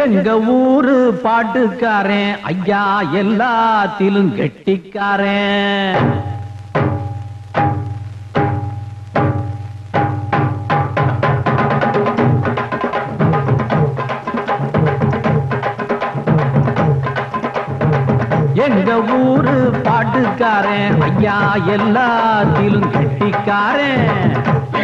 எங்க ஊரு பாட்டுக்காரன் ஐயா எல்லாத்திலும் கெட்டிக்காரன். எங்க ஊரு பாட்டுக்காரன் ஐயா எல்லாத்திலும் கெட்டிக்காரன்.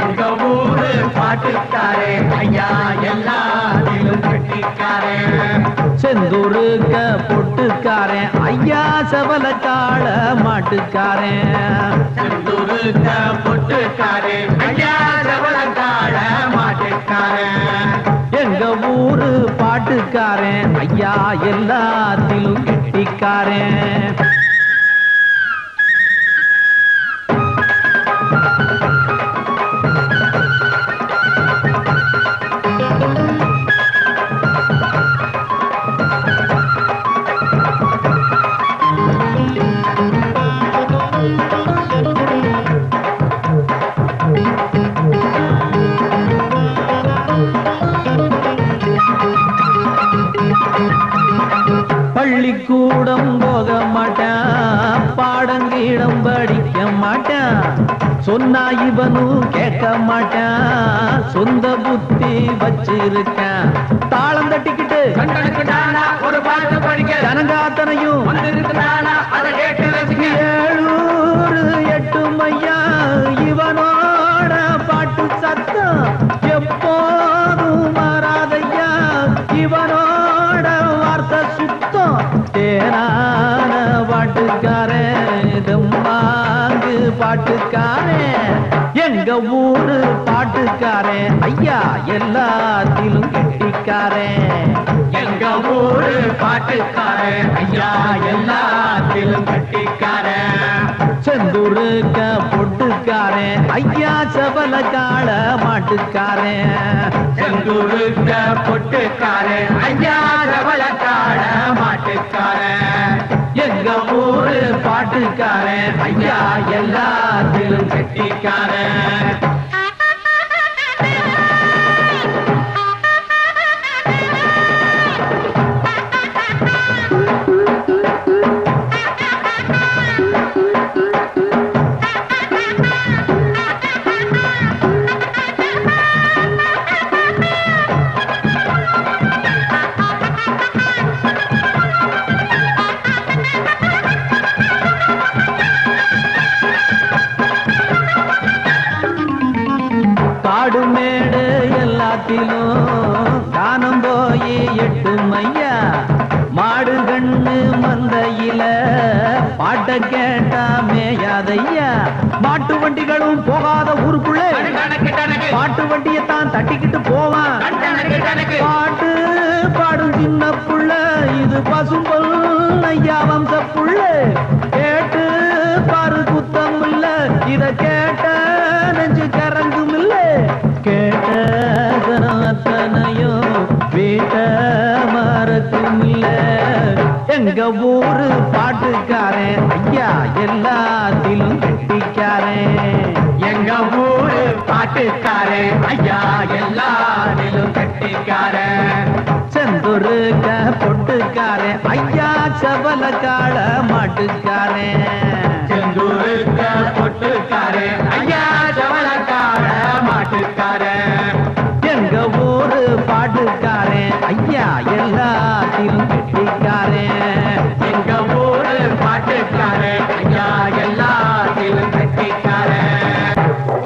எங்க ஊரு பாட்டுக்காரன் ஐயா எல்லாத்திலும் கெட்டிக்காரன். செந்தூருக்க பொட்டுக்காரன் ஐயா சபலக்கால மாட்டுக்காரன். செந்தூருக்க பொட்டுக்காரன் ஐயா சபலக்கால மாட்டுக்காரன். எங்க ஊரு பாட்டுக்காரன் ஐயா எல்லாத்திலும் கெட்டிக்காரன். பள்ளிக்கூடம் போக மாட்டான், பாடங்கீடம் படிக்க மாட்டான், சொன்னா இவனும் கேட்க மாட்டான், சொந்த புத்தி வச்சிருக்கான். தாளம் தட்டிக்கிட்டு ஒரு பாட்டு படிக்க ஜனங்காத்தனையும் அதை கேட்டு ரசிக்க 7 மையா இவனோட பாட்டு சத்தம் எப்போதும் மாறாதையா. இவனோட வார்த்தை சுத்தம் தேனான பாட்டுக்காரன், தம்மாங்கு பாட்டுக்காரன். எங்க ஊரு பாட்டுக்காரன் ஐயா எல்லாத்திலும் கெட்டிக்காரன். எங்க ஊரு பாட்டுக்காரன் ஐயா எல்லாத்திலும் கட்டிக்காரன். செந்தூருக்க பொட்டுக்காரன் ஐயா சபலக்கால மாட்டுக்காரன். செந்தூருக்க பொட்டுக்காரன் ஐயா சபலக்கால மாட்டுக்காரன். எங்க ஊரு பாட்டுக்காரன் ஐயா எல்லாத்திலும் கட்டிக்காரன். காடு மேடு எல்லாத்திலும் காணம் போய் 8 மையா. மாடு கண்ணு மந்தையில பாட்ட கேட்டா மேயாதையா. மாட்டு வண்டிகளும் போகாத ஊருக்குள்ளே பாட்டு வண்டியத்தான் தட்டிக்கிட்டு போவான். பாட்டு பாடும் சின்ன புள்ள இது பசும்பொல் ஐயா வம்ச புள்ள. கேட்டு பாரு குத்தம் இல்ல, இத கேட்ட நெஞ்சு கரங்கும் இல்ல. கேட்ட அத்தனையும் வீட்ட மறக்கும் இல்ல. எங்க ஊரு பாட்டுக்காரன் ஐயா எல்லாத்திலும் கெட்டிக்காரன். எங்க ஊரு பாட்டுக்காரன் ஐயா எல்லாத்திலும் கட்டிக்காரன். செந்தூருக்க பொட்டுக்காரன் ஐயா சபலக்கால மாட்டுக்காரன். செந்தூருக்க பொட்டுக்காரன் ஐயா சபலக்கால மாட்டுக்காரன். எங்க ஊரு பாட்டுக்காரன் ஐயா எல்லாத்திலும் கெட்டி